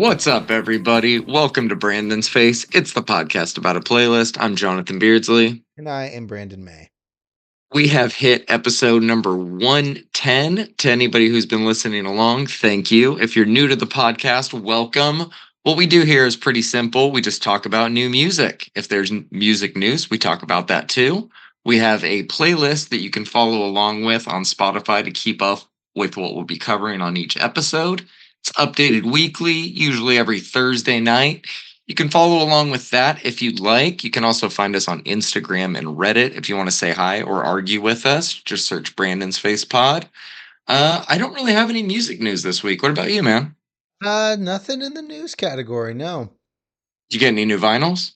What's up, everybody? Welcome to Brandon's Face. It's the podcast about a playlist. I'm Jonathan Beardsley. And I am Brandon May. We have hit episode number 110. To anybody who's been listening along, thank you. If you're new to the podcast, welcome. What we do here is pretty simple. We just talk about new music. If there's music news, we talk about that too. We have a playlist that you can follow along with on Spotify to keep up with what we'll be covering on each episode. It's updated weekly, usually every Thursday night. You can follow along with that if you'd like. You can also find us on Instagram and Reddit if you want to say hi or argue with us. Just search Brandon's Face Pod. I don't really have any music news this week. What about you, man? Nothing in the news category, no. Did you get any new vinyls?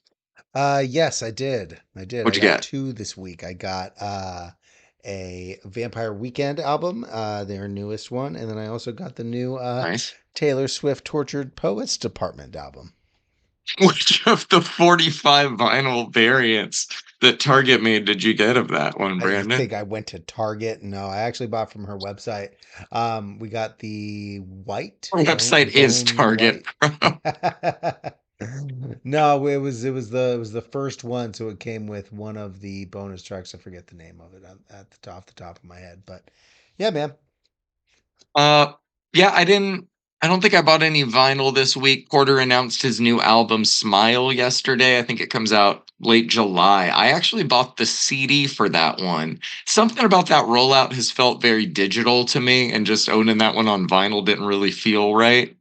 Yes, I did. I What'd you got get? two this week. I got a Vampire Weekend album, their newest one, and then I also got the new Nice. Taylor Swift Tortured Poets Department album. Which of the 45 vinyl variants that Target made did you get of that one, I Brandon? think I went to Target. No, I actually bought from her website. We got the white. Our website is bone Target. white. No, it was the first one, so it came with one of the bonus tracks. I forget the name of it off the top of my head, but yeah, man. Uh, yeah, I don't think I bought any vinyl this week. Porter announced his new album Smile yesterday. I think it comes out late July. I actually bought the CD for that one. Something about that rollout has felt very digital to me, and just owning that one on vinyl didn't really feel right.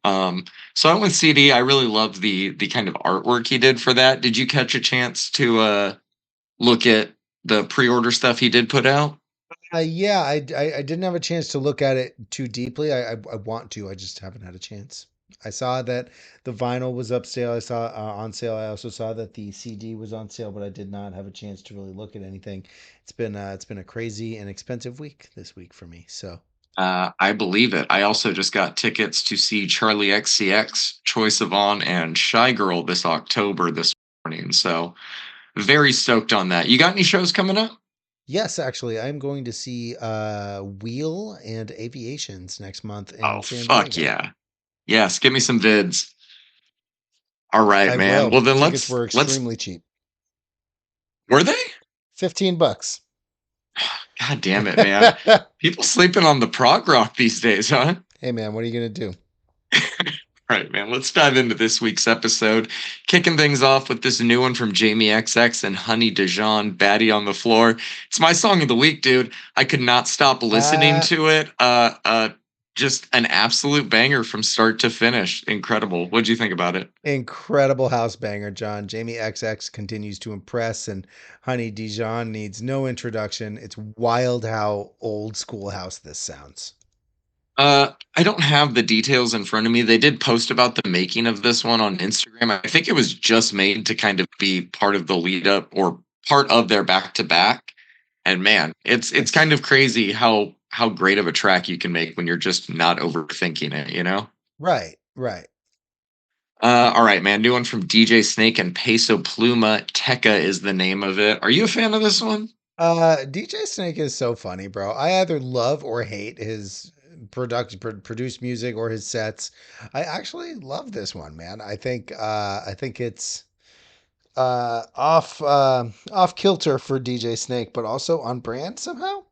So I went with CD. I really loved the kind of artwork he did for that. Did you catch a chance to look at the pre-order stuff he did put out? Yeah, I didn't have a chance to look at it too deeply. I want to. I just haven't had a chance. I saw that the vinyl was up sale. I saw on sale. I also saw that the CD was on sale, but I did not have a chance to really look at anything. It's been a crazy and expensive week this week for me. So I believe it. I also just got tickets to see Charlie XCX, Troye Sivan, and Shy Girl this October this morning. So very stoked on that. You got any shows coming up? yes, actually, I'm going to see Wheel and Aviations next month Oh, in San fuck Diego. yeah. Yes, give me some vids. All right, I man. will. Well, then Tickets let's were let's extremely cheap. were they? $15. God damn it, man. People sleeping on the prog rock these days, huh? Hey man, what are you gonna do? All right, man. Let's dive into this week's episode. Kicking things off with this new one from Jamie XX and Honey Dijon, Baddie on the Floor. It's my song of the week, dude. I could not stop listening Uh, to it. Just an absolute banger from start to finish. Incredible. What'd you think about it? Incredible house banger, John. Jamie XX continues to impress, and Honey Dijon needs no introduction. It's wild how old school house this sounds. I don't have the details in front of me. They did post about the making of this one on Instagram. I think it was just made to kind of be part of the lead up or part of their back to back. And man, it's kind of crazy how great of a track you can make when you're just not overthinking it, you know? Right, right. All right, man. New one from DJ Snake and Peso Pluma. Tekka is the name of it. Are you a fan of this one? DJ Snake is so funny, bro. I either love or hate his produced music or his sets. I actually love this one, man. I think it's off kilter for DJ Snake, but also on brand somehow.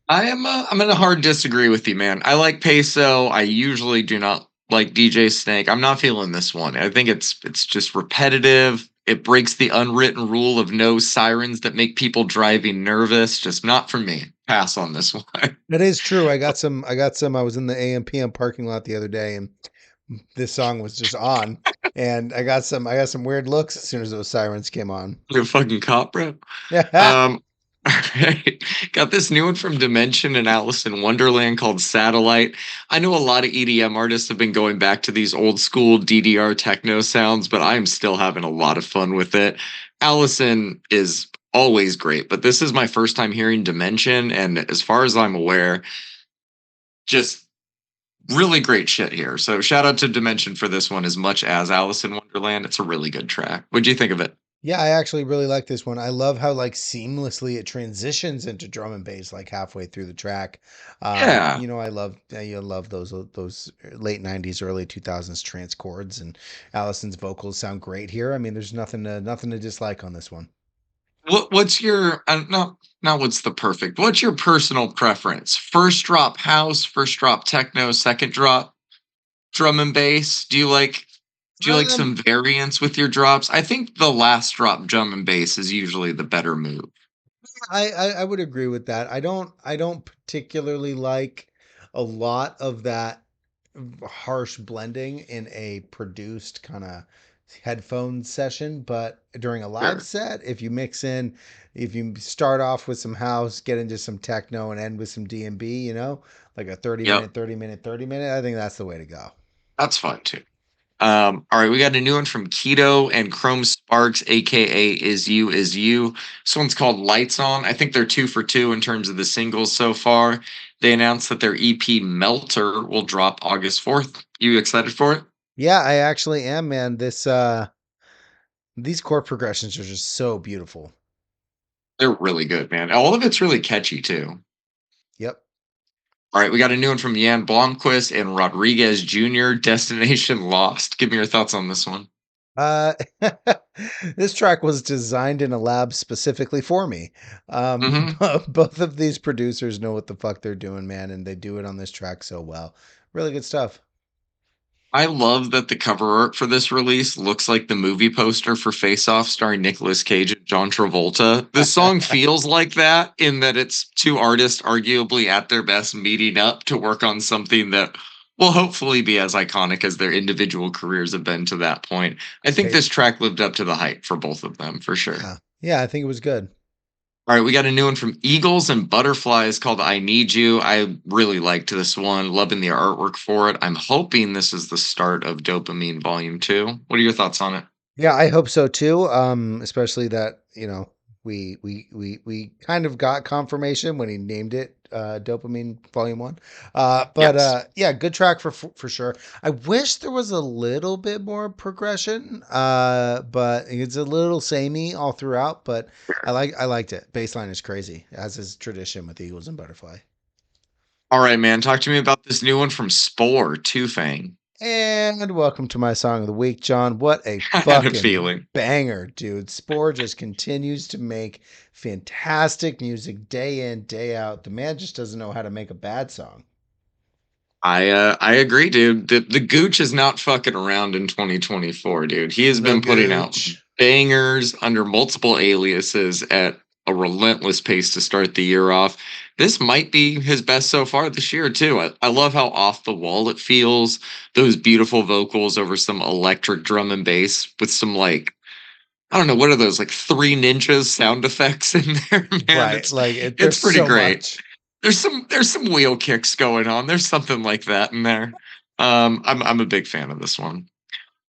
I'm in a hard disagree with you, man. I like Peso. I usually do not like DJ Snake. I'm not feeling this one. I think it's just repetitive. It breaks the unwritten rule of no sirens that make people driving nervous. Just not for me. Pass on this one. That is true. I was in the AMPM parking lot the other day and this song was just on and I got some weird looks as soon as those sirens came on. You fucking cop, bro. Yeah. Um, Alright. Got this new one from Dimension and Alice in Wonderland called Satellite. I know a lot of EDM artists have been going back to these old school DDR techno sounds, but I'm still having a lot of fun with it. Allison is always great, but this is my first time hearing Dimension, and as far as I'm aware, just really great shit here. So shout out to Dimension for this one as much as Alice in Wonderland. It's a really good track. What'd you think of it? Yeah, I actually really like this one. I love how like seamlessly it transitions into drum and bass like halfway through the track. Yeah. I love those late '90s, early 2000s trance chords, and Allison's vocals sound great here. I mean, there's nothing to dislike on this one. What's your not what's the perfect? What's your personal preference? First drop house, first drop techno, second drop drum and bass. Do you like Um, some variance with your drops? I think the last drop drum and bass is usually the better move. I would agree with that. I don't particularly like a lot of that harsh blending in a produced kind of headphone session, but during a live Sure. set, if you start off with some house, get into some techno, and end with some D&B, like a 30 Yep. minute, 30 minute, 30 minute, I think that's the way to go. That's fun too. All right, we got a new one from Keto and Chrome Sparks, aka Is You Is You. This one's called Lights On. I think they're 2 for 2 in terms of the singles so far. They announced that their EP Melter will drop August 4th. You excited for it? Yeah, I actually am, man. These chord progressions are just so beautiful. They're really good, man. All of it's really catchy too. Yep. All right, we got a new one from Jan Blomquist and Rodriguez Jr., Destination Lost. Give me your thoughts on this one. Uh, this track was designed in a lab specifically for me. Hmm. Both of these producers know what the fuck they're doing, man, and they do it on this track so well. Really good stuff. I love that the cover art for this release looks like the movie poster for Face Off starring Nicolas Cage and John Travolta. This song feels like that in that it's two artists arguably at their best meeting up to work on something that will hopefully be as iconic as their individual careers have been to that point. I think They, this track lived up to the hype for both of them for sure. yeah, I think it was good. All right, we got a new one from Eagles and Butterflies called I Need You. I really liked this one, loving the artwork for it. I'm hoping this is the start of Dopamine Volume 2. What are your thoughts on it? Yeah, I hope so too. Especially that, we kind of got confirmation when he named it Dopamine Volume 1. But Yes. yeah, good track for sure. I wish there was a little bit more progression. But it's a little samey all throughout, but I liked it. Baseline is crazy, as is tradition with Eagles and Butterfly. All right, man. Talk to me about this new one from Spore, Two Fang. And welcome to my song of the week, John. What a I had a fucking feeling. banger, dude. Spore just continues to make fantastic music day in, day out. The man just doesn't know how to make a bad song. I agree, dude. The Gooch is not fucking around in 2024, dude. He has The been putting out Gooch. bangers under multiple aliases at a relentless pace to start the year off. This might be his best so far this year, too. I love how off the wall it feels. Those beautiful vocals over some electric drum and bass with some like I don't know what are those like three ninjas sound effects in there, man. Right. Like It's there's pretty so great. much. There's some wheel kicks going on. There's something like that in there. I'm a big fan of this one.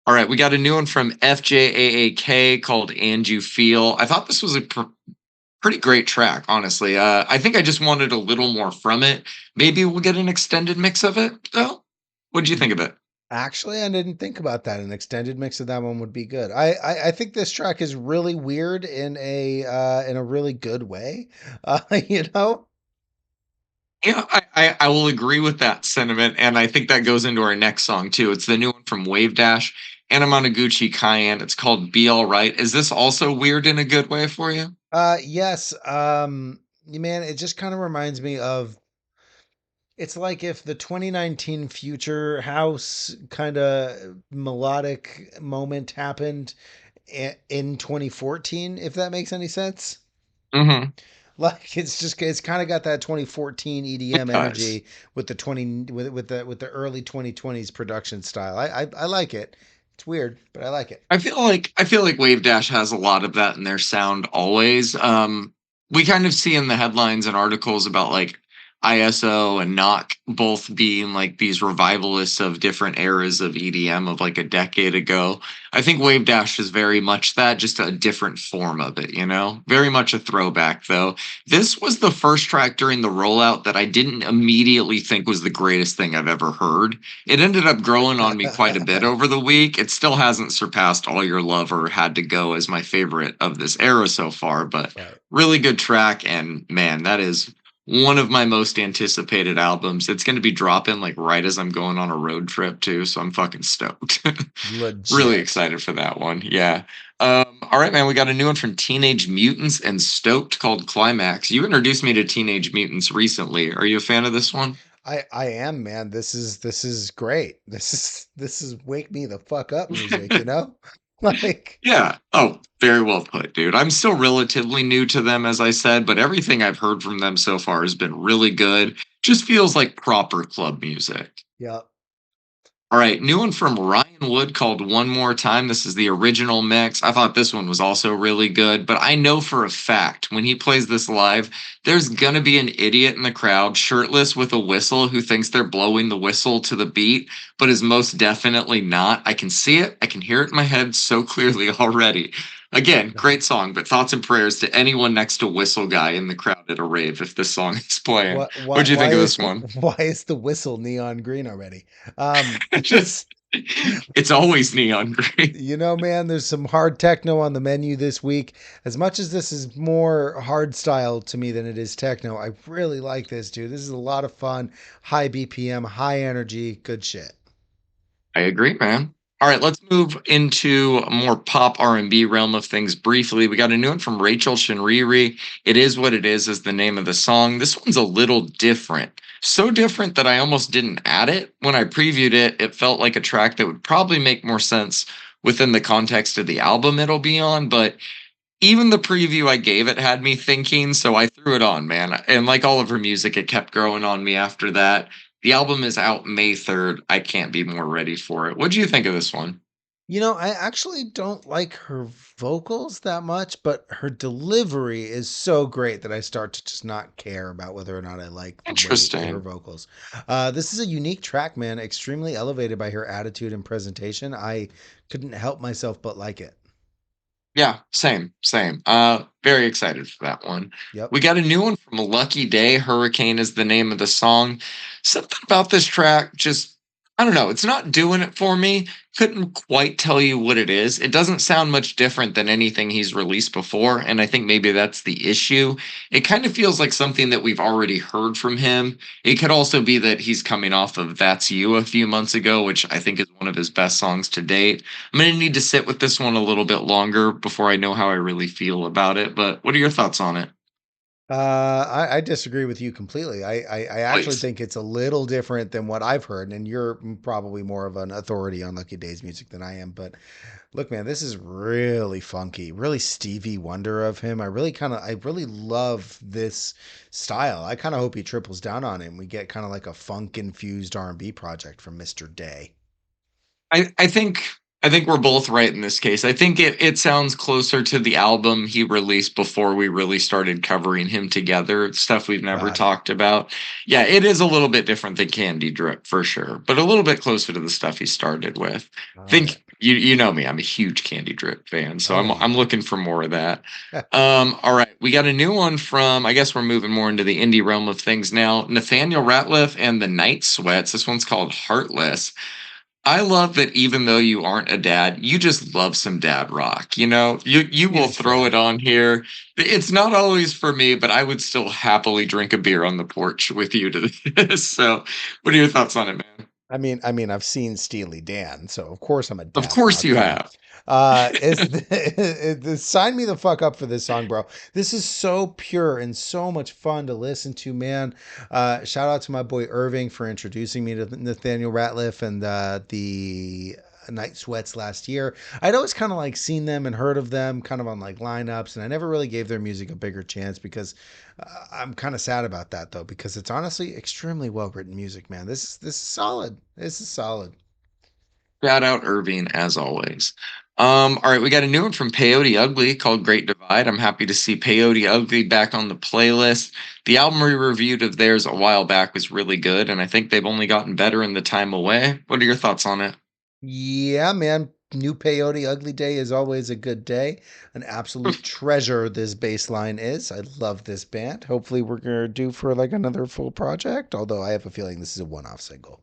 All right, we got a new one from FJAAK called "And You Feel." I thought this was a pretty great track, honestly. I think I just wanted a little more from it. Maybe we'll get an extended mix of it, though. What did you think of it? Actually, I didn't think about that. An extended mix of that one would be good. I think this track is really weird in a really good way. You know? Yeah, I will agree with that sentiment, and I think that goes into our next song too. It's the new one from Wave Dash, Anamanaguchi Cayenne. It's called "Be All Right." Is this also weird in a good way for you? Yes. Man, it just kind of reminds me of it's like if the 2019 Future House kind of melodic moment happened in 2014, if that makes any sense. Mm-hmm. Like it's kind of got that 2014 It EDM does. energy with the 20 with the early 2020s production style. I like it. It's weird, but I like it. I feel like Wave Dash has a lot of that in their sound always. We kind of see in the headlines and articles about like ISO and Knock both being like these revivalists of different eras of EDM of like a decade ago. I think Wave Dash is very much that, just a different form of it, you know? Very much a throwback, though. This was the first track during the rollout that I didn't immediately think was the greatest thing I've ever heard. It ended up growing on me quite a bit over the week. It still hasn't surpassed All Your Love or Had to Go as my favorite of this era so far, but Right. really good track. And man, that is one of my most anticipated albums. It's going to be dropping like right as I'm going on a road trip too, so I'm fucking stoked. Really Legit. excited for that one. Yeah. All right, man. We got a new one from Teenage Mutants and Stoked called Climax. You introduced me to Teenage Mutants recently. Are you a fan of this one? I am, man. This is great. This is wake me the fuck up music, you know? Like, Yeah. Oh, very well put, dude. I'm still relatively new to them, as I said, but everything I've heard from them so far has been really good. Just feels like proper club music. yeah. All right, new one from Ryan Wood called One More Time. This is the original mix. I thought this one was also really good, but I know for a fact when he plays this live, there's gonna be an idiot in the crowd, shirtless with a whistle, who thinks they're blowing the whistle to the beat, but is most definitely not. I can see it, I can hear it in my head so clearly already. Again, great song, but thoughts and prayers to anyone next to Whistle Guy in the crowd at a rave if this song is playing. What why What'd you why think of is this one? why is the whistle neon green already? Just it's always neon green. You know, man, there's some hard techno on the menu this week. As much as this is more hard style to me than it is techno, I really like this, dude. This is a lot of fun, high BPM, high energy, good shit. I agree, man. All right, let's move into a more pop R&B realm of things briefly. We got a new one from Rachel Shinriri. It Is What It Is the name of the song. This one's a little different. So different that I almost didn't add it. When I previewed it, it felt like a track that would probably make more sense within the context of the album it'll be on, but even the preview I gave it had me thinking, so I threw it on, man. And like all of her music, it kept growing on me after that. The album is out May 3rd. I can't be more ready for it. What do you think of this one? You know, I actually don't like her vocals that much, but her delivery is so great that I start to just not care about whether or not I like the way her Interesting. vocals. This is a unique track, man, extremely elevated by her attitude and presentation. I couldn't help myself but like it. Yeah, same, same. Very excited for that one. Yep. We got a new one from Lucky Day. Hurricane is the name of the song. Something about this track just, I don't know, it's not doing it for me. Couldn't quite tell you what it is. It doesn't sound much different than anything he's released before, and I think maybe that's the issue. It kind of feels like something that we've already heard from him. It could also be that he's coming off of That's You a few months ago, which I think is one of his best songs to date. I'm going to need to sit with this one a little bit longer before I know how I really feel about it. But what are your thoughts on it? I disagree with you completely. I actually Please. think it's a little different than what I've heard, and you're probably more of an authority on Lucky Day's music than I am. But look, man, this is really funky, really Stevie Wonder of him. I really love this style. I kind of hope he triples down on it and we get kind of like a funk infused R&B project from Mr. Day. I think we're both right in this case. I think it sounds closer to the album he released before we really started covering him together, stuff we've never Got it. talked about. Yeah, it is a little bit different than Candy Drip for sure, but a little bit closer to the stuff he started with. I Got think it. you know me, I'm a huge Candy Drip fan, so Oh I'm yeah. looking for more of that. All right, we got a new one from, I guess we're moving more into the indie realm of things now. Nathaniel Ratliff and the Night Sweats. This one's called Heartless. I love that even though you aren't a dad, you just love some dad rock. You know, you will Huge throw it fan. on here. It's not always for me, but I would still happily drink a beer on the porch with you to this. So, what are your thoughts on it, man? I've seen Steely Dan, so of course I'm a Of dad course rock you fan. have. Sign me the fuck up for this song, bro. This is so pure and so much fun to listen to, man. Shout out to my boy Irving for introducing me to Nathaniel Ratliff and the Night Sweats last year. I'd always kind of like seen them and heard of them kind of on like lineups, and I never really gave their music a bigger chance because I'm kind of sad about that though, because it's honestly extremely well written music, man. This is solid. This is solid. Shout out Irving as always. All right, we got a new one from Peyote Ugly called Great Divide. I'm happy to see Peyote Ugly back on the playlist. The album we reviewed of theirs a while back was really good, and I think they've only gotten better in the time away. What are your thoughts on it? Yeah, man. New Peyote Ugly Day is always a good day. An absolute treasure this bass line is. I love this band. Hopefully we're gonna do for like another full project, although I have a feeling this is a one-off single.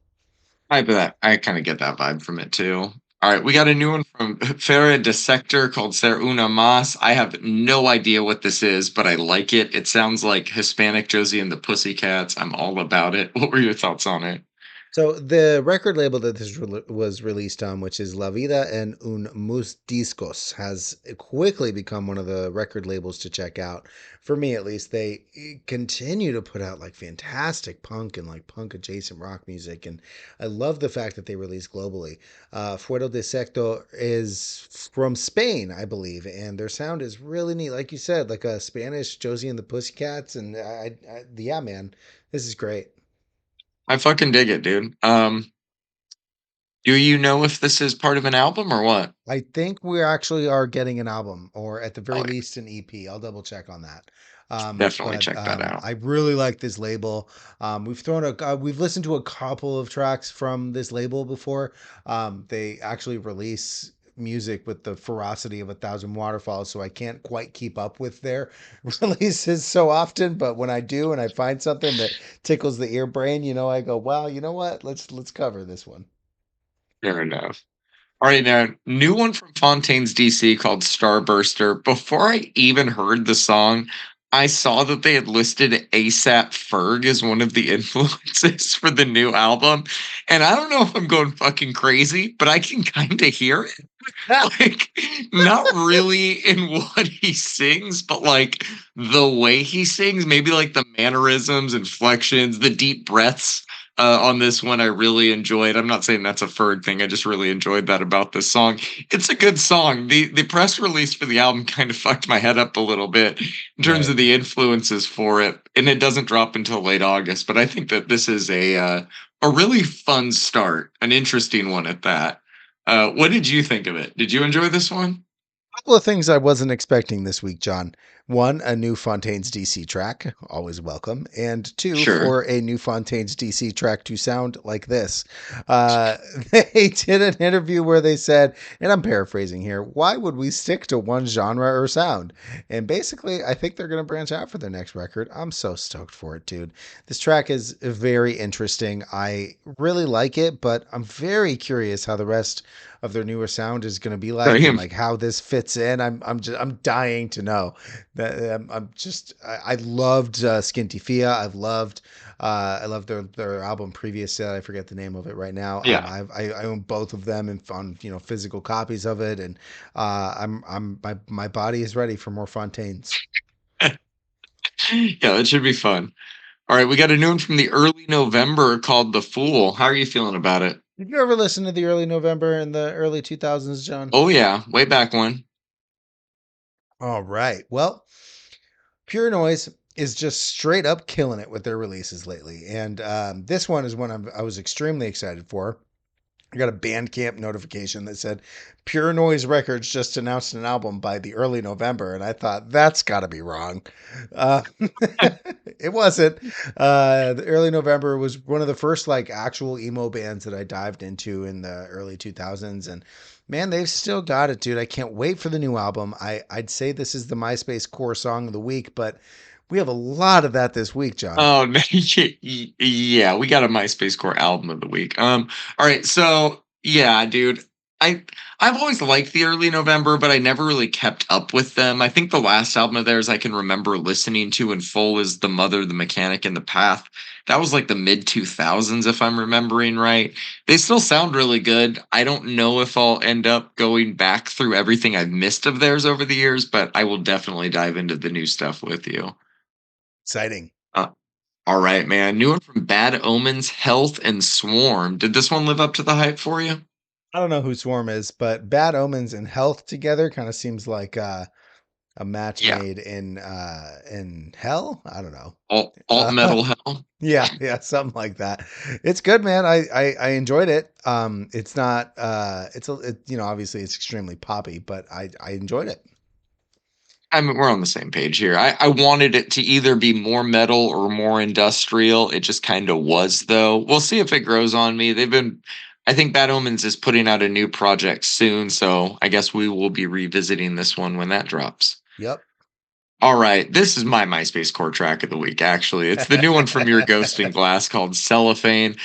I kind of get that vibe from it too. All right, we got a new one from Fera de Sector called Ser Una Mas. I have no idea what this is, but I like it. It sounds like Hispanic Josie and the Pussycats. I'm all about it. What were your thoughts on it? So the record label that this was released on, which is La Vida en un Mus Discos, has quickly become one of the record labels to check out. For me, at least, they continue to put out like fantastic punk and like punk adjacent rock music, and I love the fact that they release globally. Fuero de Secto is from Spain, I believe, and their sound is really neat. Like you said, like a Spanish Josie and the Pussycats, and yeah, man, this is great. I fucking dig it, dude. Do you know if this is part of an album or what? I think we actually are getting an album, or at the very Oh, least an EP. I'll double check on that. definitely But check that out. I really like this label. We've listened to a couple of tracks from this label before. They actually release music with the ferocity of 1,000 waterfalls, so I can't quite keep up with their releases so often. But when I do, and I find something that tickles the ear brain, I go, "Wow, you know what? Let's cover this one." Fair enough. All right, now, new one from Fontaine's DC called Starburster. Before I even heard the song, I saw that they had listed ASAP Ferg as one of the influences for the new album. And I don't know if I'm going fucking crazy, but I can kind of hear it. Like, not really in what he sings, but like the way he sings, maybe like the mannerisms, inflections, the deep breaths on this one. I really enjoyed. I'm not saying that's a Ferg thing. I just really enjoyed that about this song. It's a good song. The press release for the album kind of fucked my head up a little bit in terms Right. of the influences for it, and it doesn't drop until late August. But I think that this is a really fun start, an interesting one at that. What did you think of it? Did you enjoy this one? Couple of things I wasn't expecting this week, John. One, a new Fontaine's DC track, always welcome. And two, Sure. for a new Fontaine's DC track to sound like this. Uh, they did an interview where they said, and I'm paraphrasing here, why would we stick to one genre or sound? And basically, I think they're going to branch out for their next record. I'm so stoked for it, dude. This track is very interesting. I really like it, but I'm very curious how the rest of their newer sound is going to be like and Same. like how this fits in. I'm dying to know. That I loved Skinty Fia. I love their album previous to that. I forget the name of it right now. Yeah. I own both of them and on physical copies of it, and my body is ready for more Fontaines. Yeah, that should be fun. All right, we got a new one from the early November called The Fool. How are you feeling about it? Did you ever listen to the early November and the early 2000s, John? Oh yeah, way back when. All right. Well, Pure Noise is just straight up killing it with their releases lately. And this one is one I was extremely excited for. I got a Bandcamp notification that said Pure Noise Records just announced an album by the early November. And I thought, that's got to be wrong. Uh, it wasn't. The early November was one of the first like actual emo bands that I dived into in the early 2000s. And man, they've still got it, dude. I can't wait for the new album. I'd say this is the MySpace core song of the week, but we have a lot of that this week, John. Oh no, yeah, we got a MySpace Core album of the week. All right, so yeah, dude, I I've always liked the early November, but I never really kept up with them. I think the last album of theirs I can remember listening to in full is The Mother, The Mechanic, and The Path. That was like the mid 2000s, if I'm remembering right. They still sound really good. I don't know if I'll end up going back through everything I've missed of theirs over the years, but I will definitely dive into the new stuff with you. Exciting. Uh, all right, man. New one from Bad Omens, Health, and Swarm. Did this one live up to the hype for you? I don't know who Swarm is, but Bad Omens and Health together kind of seems like A match Yeah, made in hell. I don't know. alt Uh, metal hell. yeah, yeah, something like that. It's good, man. I enjoyed it. It's not. Obviously it's extremely poppy, but I enjoyed it. I mean, we're on the same page here. I wanted it to either be more metal or more industrial. It just kind of was, though. We'll see if it grows on me. I think Bad Omens is putting out a new project soon, so I guess we will be revisiting this one when that drops. Yep. All right, this is my MySpace core track of the week, actually. It's the new one from Your Ghost in Glass called Cellophane.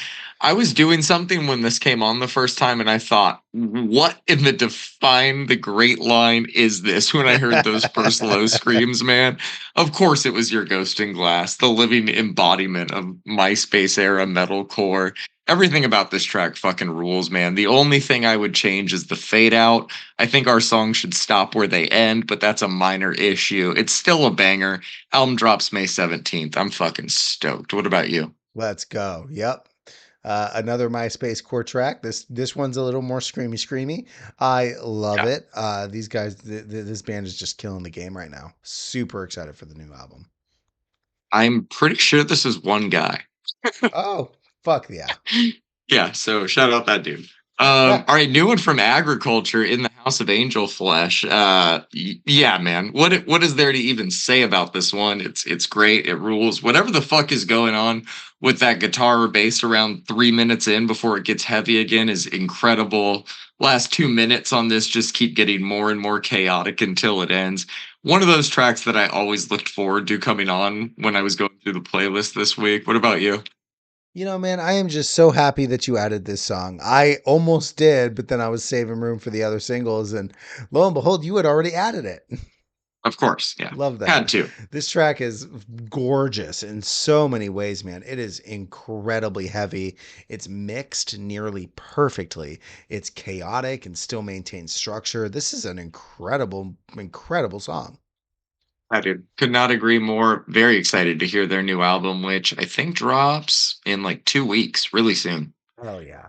I was doing something when this came on the first time, and I thought, what in the define the great line is this when I heard those first low screams, man? Of course, it was Your Ghost in Glass, the living embodiment of MySpace era metalcore. Everything about this track fucking rules, man. The only thing I would change is the fade out. I think our songs should stop where they end, but that's a minor issue. It's still a banger. Album drops May 17th. I'm fucking stoked. What about you? Let's go. Yep. Another MySpace core track. This one's a little more screamy. I love Yeah. it. These guys, this band is just killing the game right now. Super excited for the new album. I'm pretty sure this is one guy. Oh, fuck yeah. Yeah, so shout out that dude. All right, new one from Agriculture in the House of Angel Flesh. Yeah, man. What is there to even say about this one? It's great. It rules. Whatever the fuck is going on with that guitar or bass around 3 minutes in before it gets heavy again is incredible. Last 2 minutes on this just keep getting more and more chaotic until it ends. One of those tracks that I always looked forward to coming on when I was going through the playlist this week. What about you? Man, I am just so happy that you added this song. I almost did, but then I was saving room for the other singles, and lo and behold, you had already added it. Of course, yeah. Love Had that. to. This track is gorgeous in so many ways, man. It is incredibly heavy. It's mixed nearly perfectly. It's chaotic and still maintains structure. This is an incredible song. I did. Could not agree more. Very excited to hear their new album, which I think drops in like 2 weeks, really soon. Oh yeah.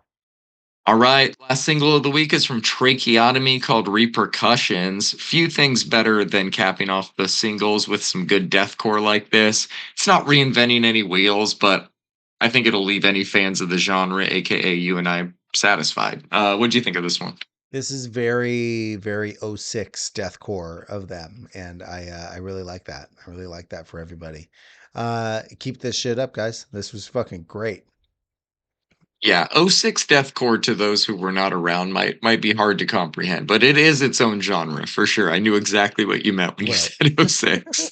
All right. Last single of the week is from Tracheotomy called Repercussions. Few things better than capping off the singles with some good deathcore like this. It's not reinventing any wheels, but I think it'll leave any fans of the genre, aka you and I, satisfied. What do you think of this one? This is very '06 deathcore of them, and I really like that. I really like that for everybody. Keep this shit up, guys. This was fucking great. Yeah, '06 deathcore to those who were not around might be hard to comprehend, but it is its own genre for sure. I knew exactly what you meant when you Right. said '06.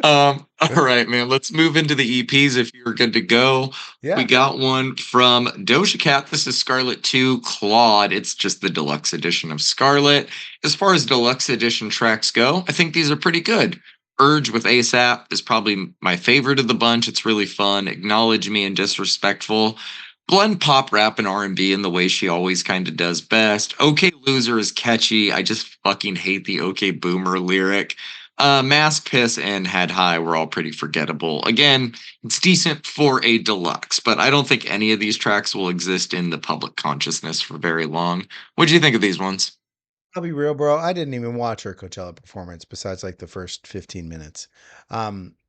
All right, man. Let's move into the EPs if you're good to go. We Yeah. got one from Doja Cat. This is Scarlet 2 Claude. It's just the deluxe edition of Scarlet. As far as deluxe edition tracks go, I think these are pretty good. Urge with ASAP is probably my favorite of the bunch. It's really fun. Acknowledge Me and Disrespectful blend pop rap and R&B in the way she always kind of does best. Okay Loser is catchy. I just fucking hate the Okay Boomer lyric. Mask Piss and Head High were all pretty forgettable. Again, it's decent for a deluxe, but I don't think any of these tracks will exist in the public consciousness for very long. What do you think of these ones? I'll be real, bro. I didn't even watch her Coachella performance besides like the first 15 minutes.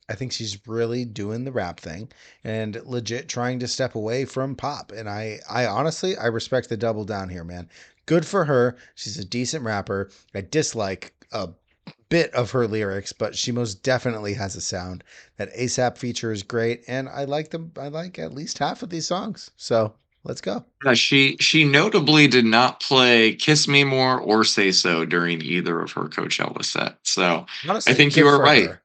I think she's really doing the rap thing and legit trying to step away from pop. And I honestly, I respect the double down here, man. Good for her. She's a decent rapper. I dislike a bit of her lyrics, but she most definitely has a sound. That ASAP feature is great, and I like them. I like at least half of these songs. So let's go. She notably did not play "Kiss Me More" or "Say So" during either of her Coachella sets. So I Honestly, think you good are for right. her.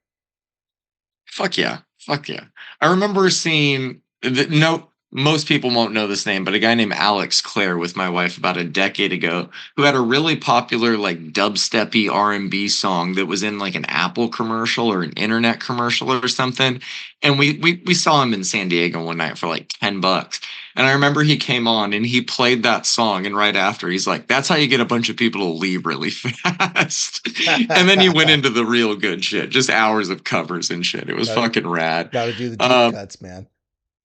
Fuck yeah. Fuck yeah. I remember seeing no most people won't know this name, but a guy named Alex Clare with my wife about a decade ago who had a really popular like dubsteppy R&B song that was in like an Apple commercial or an internet commercial or something. And we saw him in San Diego one night for like $10. And I remember he came on and he played that song and right after he's like, that's how you get a bunch of people to leave really fast. And then he went into the real good shit, just hours of covers and shit. It was Gotta fucking rad. gotta do the deep Um, cuts, man.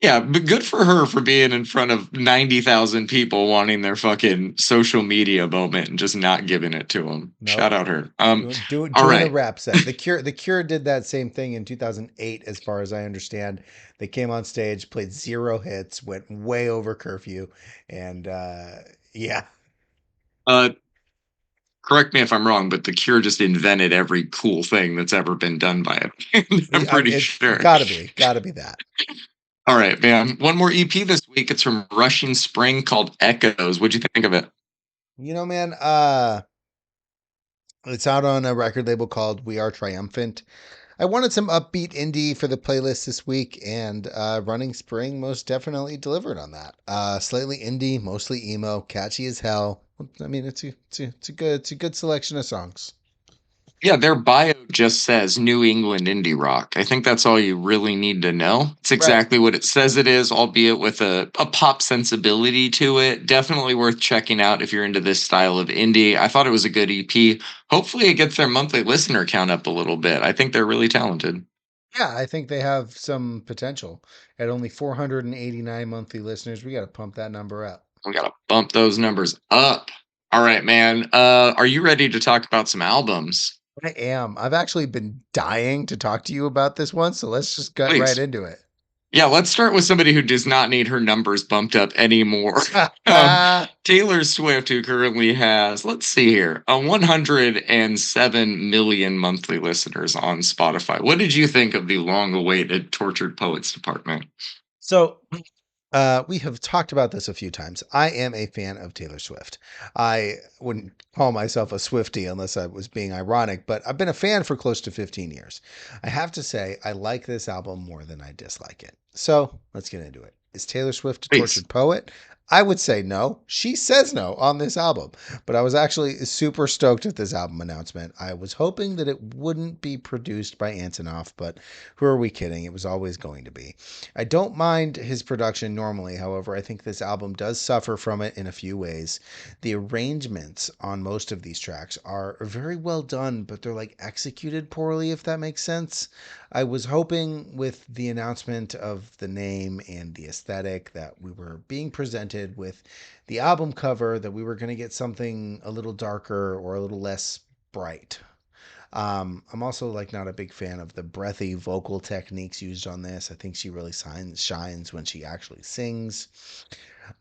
Yeah, but good for her for being in front of 90,000 people wanting their fucking social media moment and just not giving it to them. Shout Nope. out her. All Doing a right. rap set. The Cure did that same thing in 2008, as far as I understand. They came on stage, played zero hits, went way over curfew, and yeah, Uh, Correct me if I'm wrong, but The Cure just invented every cool thing that's ever been done by it. I'm pretty it's sure. gotta be that. All right, man. One more EP this week. It's from Rushing Spring called Echoes. What'd you think of it? Man, it's out on a record label called We Are Triumphant. I wanted some upbeat indie for the playlist this week, and Running Spring most definitely delivered on that. Slightly indie, mostly emo, catchy as hell. I mean, it's a good selection of songs. Yeah, their bio just says New England indie rock. I think that's all you really need to know. It's Right. exactly what it says it is, albeit with a pop sensibility to it. Definitely worth checking out if you're into this style of indie. I thought it was a good EP. Hopefully, it gets their monthly listener count up a little bit. I think they're really talented. Yeah, I think they have some potential. At only 489 monthly listeners, we got to pump that number up. We got to bump those numbers up. All right, man. Are you ready to talk about some albums? I am. I've actually been dying to talk to you about this one, so let's just get right Please. into it. Yeah, let's start with somebody who does not need her numbers bumped up anymore. um, Taylor Swift, who currently has, let's see here, a 107 million monthly listeners on Spotify. What did you think of the long awaited Tortured Poets department? So we have talked about this a few times. I am a fan of Taylor Swift. I wouldn't call myself a Swiftie unless I was being ironic, but I've been a fan for close to 15 years. I have to say, I like this album more than I dislike it. So let's get into it. Is Taylor Swift a Please. tortured poet? I would say no. She says no on this album, but I was actually super stoked at this album announcement. I was hoping that it wouldn't be produced by Antonoff, but who are we kidding? It was always going to be. I don't mind his production normally, however, I think this album does suffer from it in a few ways. The arrangements on most of these tracks are very well done, but they're like executed poorly, if that makes sense. I was hoping with the announcement of the name and the aesthetic that we were being presented with the album cover that we were going to get something a little darker or a little less bright. I'm also like not a big fan of the breathy vocal techniques used on this. I think she really shines when she actually sings.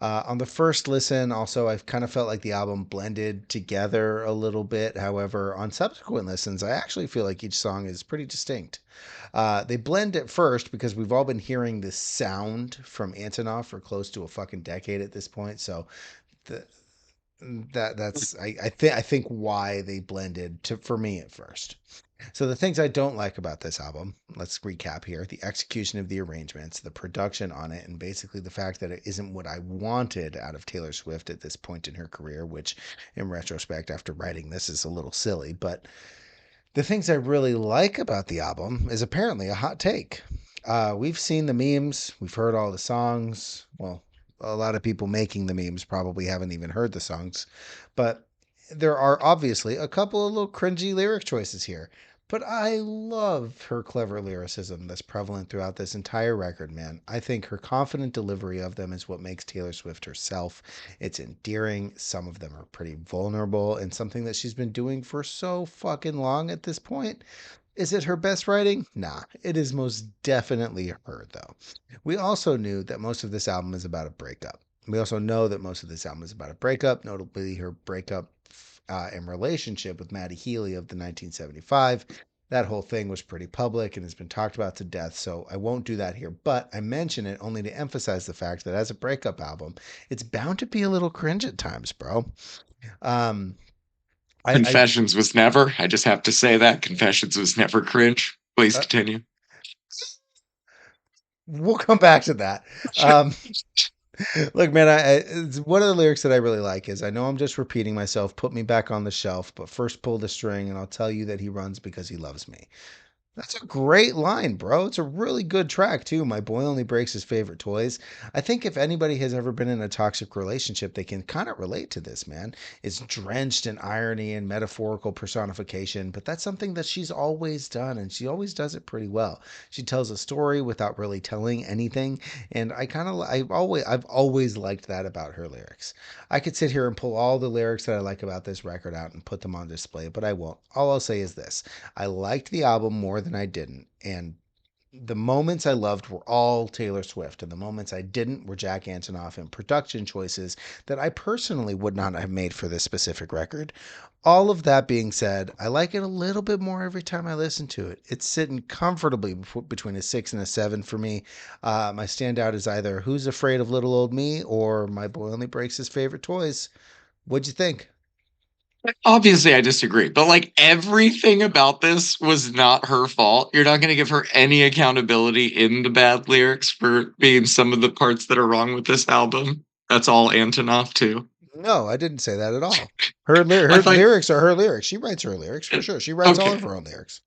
On the first listen, also, I've kind of felt like the album blended together a little bit. However, on subsequent listens, I actually feel like each song is pretty distinct. They blend at first because we've all been hearing this sound from Antonoff for close to a fucking decade at this point. So the, that's I think why they blended to for me at first. So the things I don't like about this album, let's recap here: the execution of the arrangements, the production on it, and basically the fact that it isn't what I wanted out of Taylor Swift at this point in her career, which in retrospect after writing this is a little silly, but the things I really like about the album is apparently a hot take. We've seen the memes, we've heard all the songs. Well, a lot of people making the memes probably haven't even heard the songs, but there are obviously a couple of little cringy lyric choices here. But I love her clever lyricism that's prevalent throughout this entire record, man. I think her confident delivery of them is what makes Taylor Swift herself. It's endearing. Some of them are pretty vulnerable and something that she's been doing for so fucking long at this point. Is it her best writing? Nah, it is most definitely her, though. We also knew that most of this album is about a breakup. We also know that most of this album is about a breakup, notably her breakup and relationship with Maddie Healy of the 1975. That whole thing was pretty public and has been talked about to death, so I won't do that here. But I mention it only to emphasize the fact that as a breakup album, it's bound to be a little cringe at times, bro. Um, I Confessions was never. I just have to say that. Confessions was never cringe. Please uh, continue. we'll come back to that. Um, Look, man, it's one of the lyrics that I really like is I know I'm just repeating myself. Put me back on the shelf, but first pull the string, and I'll tell you that he runs because he loves me. That's a great line, bro. It's a really good track, too. My boy only breaks his favorite toys. I think if anybody has ever been in a toxic relationship, they can kind of relate to this, man. It's drenched in irony and metaphorical personification, but that's something that she's always done, and she always does it pretty well. She tells a story without really telling anything, and I've always liked that about her lyrics. I could sit here and pull all the lyrics that I like about this record out and put them on display, but I won't. All I'll say is this. I liked the album more than I didn't. And the moments I loved were all Taylor Swift, and the moments I didn't were Jack Antonoff and production choices that I personally would not have made for this specific record. All of that being said, I like it a little bit more every time I listen to it. It's sitting comfortably between a 6 and a 7 for me. My standout is either Who's Afraid of Little Old Me or My Boy Only Breaks His Favorite Toys. What'd you think? Obviously, I disagree, but like everything about this was not her fault. You're not going to give her any accountability in the bad lyrics for being some of the parts that are wrong with this album. That's all Antonoff, too. No, I didn't say that at all. I Her thought, lyrics are her lyrics. She writes her lyrics for sure. She writes all of okay. her own lyrics.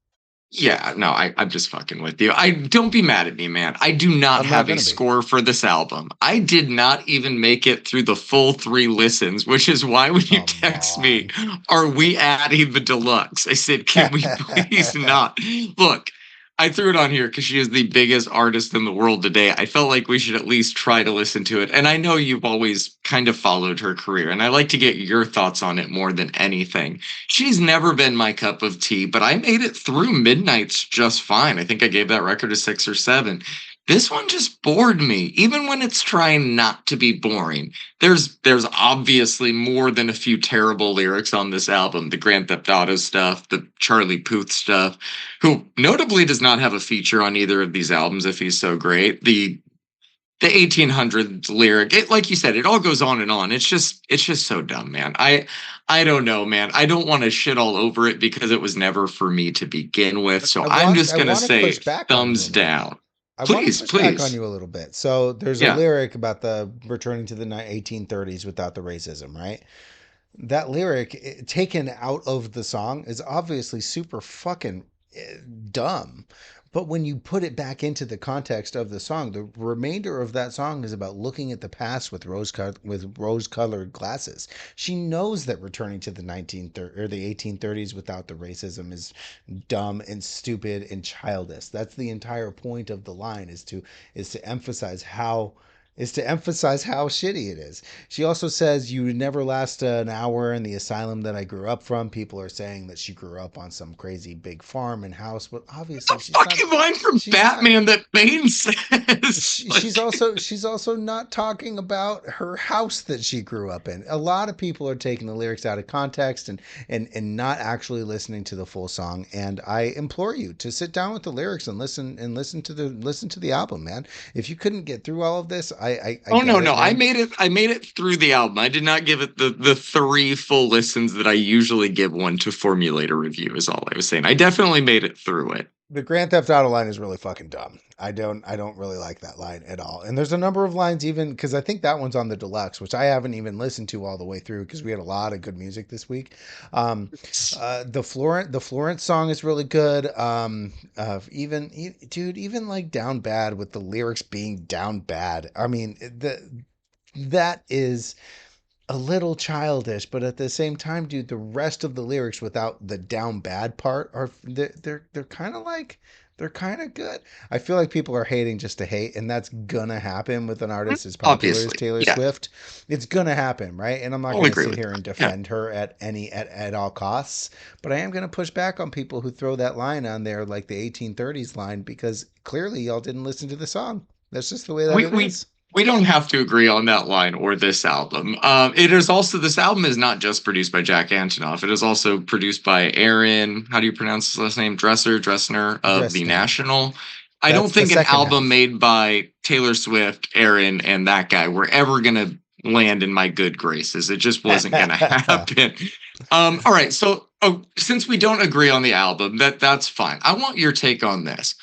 Yeah, no, I'm just fucking with you. I don't be mad at me, man. I do not I'm not have a gonna be. score for this album. I did not even make it through the full 3 listens, which is why when you Come text me, on. are we adding the deluxe? I said, can we please not? Look, I threw it on here because she is the biggest artist in the world today. I felt like we should at least try to listen to it. And I know you've always kind of followed her career, and I like to get your thoughts on it more than anything. She's never been my cup of tea, but I made it through Midnight's just fine. I think I gave that record a 6 or 7. This one just bored me, even when it's trying not to be boring. There's obviously more than a few terrible lyrics on this album. The Grand Theft Auto stuff, the Charlie Puth stuff, who notably does not have a feature on either of these albums if he's so great. The 1800s lyric, like you said, it all goes on and on. It's just so dumb, man. I don't know, man. I don't want to shit all over it because it was never for me to begin with. So I'm just I gonna want to say push back on you a thumbs little. down. I want to Please, push back on please. you a little bit. So there's a Yeah. lyric about the returning to the 1830s without the racism, right? That lyric taken out of the song is obviously super fucking dumb. But when you put it back into the context of the song, the remainder of that song is about looking at the past with rose-colored glasses. She knows that returning to the 1930 or the 1830s without the racism is dumb and stupid and childish. That's the entire point of the line is to emphasize how shitty it is. She also says, "You never last an hour in the asylum that I grew up from." People are saying that she grew up on some crazy big farm and house, but A obviously fucking line from she's not Batman that Bane says. Like, she's also not talking about her house that she grew up in. A lot of people are taking the lyrics out of context and not actually listening to the full song. And I implore you to sit down with the lyrics and listen to the album, man. If you couldn't get through all of this, I oh no, get no. it, I man. made it I made it through the album. I did not give it the 3 full listens that I usually give one to formulate a review, is all I was saying. I definitely made it through it. The Grand Theft Auto line is really fucking dumb. I don't really like that line at all. And there's a number of lines even because I think that one's on the deluxe, which I haven't even listened to all the way through because we had a lot of good music this week. Um, the Florence song is really good. Dude, even like Down Bad with the lyrics being down bad. I mean, that is a little childish, but at the same time, dude, the rest of the lyrics without the down bad part are they're kind of like they're kind of good. I feel like people are hating just to hate, and that's gonna happen with an artist as popular as Obviously. Taylor Yeah. Swift. It's gonna happen, right? And I'm not I'll gonna agree sit with here that. and Yeah. defend her at all costs, but I am gonna push back on people who throw that line on there like the 1830s line because clearly y'all didn't listen to the song. That's just the way that we it we is. we don't have to agree on that line or this album. It is also this album is not just produced by Jack Antonoff. It is also produced by Aaron. How do you pronounce his last name? Dressner of the Dresden. National. I don't That's the think an second album half. made by Taylor Swift, Aaron, and that guy were ever gonna land in my good graces. It just wasn't gonna happen. All right. So, since we don't agree on the album, that's fine. I want your take on this.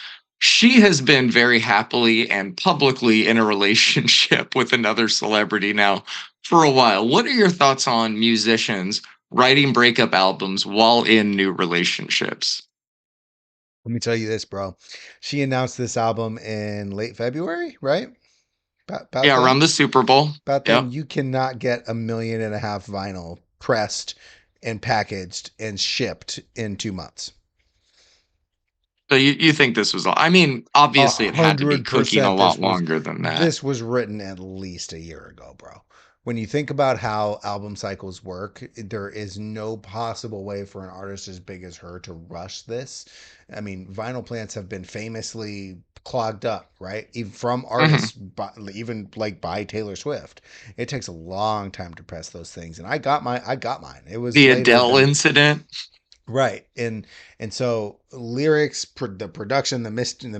She has been very happily and publicly in a relationship with another celebrity now for a while. What are your thoughts on musicians writing breakup albums while in new relationships? Let me tell you this, bro. She announced this album in late February, right? About Yeah, then. around the Super Bowl. About then, Yep. you cannot get 1.5 million vinyl pressed and packaged and shipped in 2 months. So you think this was all? I mean, A obviously it had to be hundred cooking a percent. lot longer than that. This was written at least a year ago, bro. When you think about how album cycles work, there is no possible way for an artist as big as her to rush this. I mean, vinyl plants have been famously clogged up, right? Even from Mhm. artists, even like by Taylor Swift, it takes a long time to press those things. And I got mine. It was The later Adele than incident. right. And so lyrics, the production, the mixing, the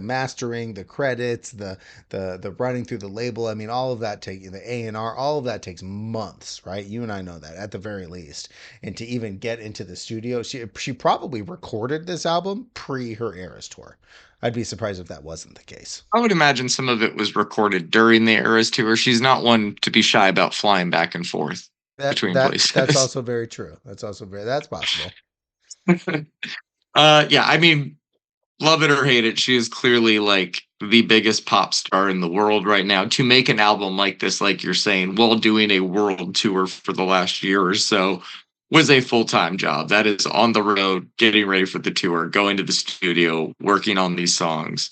mastering, the credits, the running through the label. I mean, all of that take the A&R, all of that takes months, right? You and I know that at the very least. And to even get into the studio, she probably recorded this album pre her Eras tour. I'd be surprised if that wasn't the case. I would imagine some of it was recorded during the Eras tour. She's not one to be shy about flying back and forth between That's places. also very true. That's possible. Yeah, I mean, love it or hate it, she is clearly like the biggest pop star in the world right now. To make an album like this, like you're saying, while doing a world tour for the last year or so, was a full time job. That is on the road, getting ready for the tour, going to the studio, working on these songs,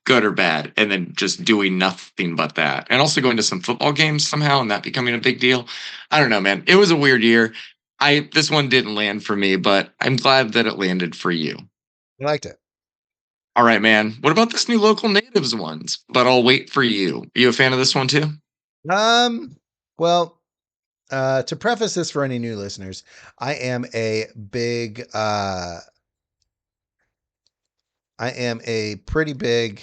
good or bad, and then just doing nothing but that. And also going to some football games somehow and that becoming a big deal. I don't know, man. It was a weird year. This one didn't land for me, but I'm glad that it landed for you. I liked it. All right, man. What about this new local natives ones? But I'll wait for you. Are you a fan of this one too? Um, well, to preface this for any new listeners, I am a big, I am a pretty big,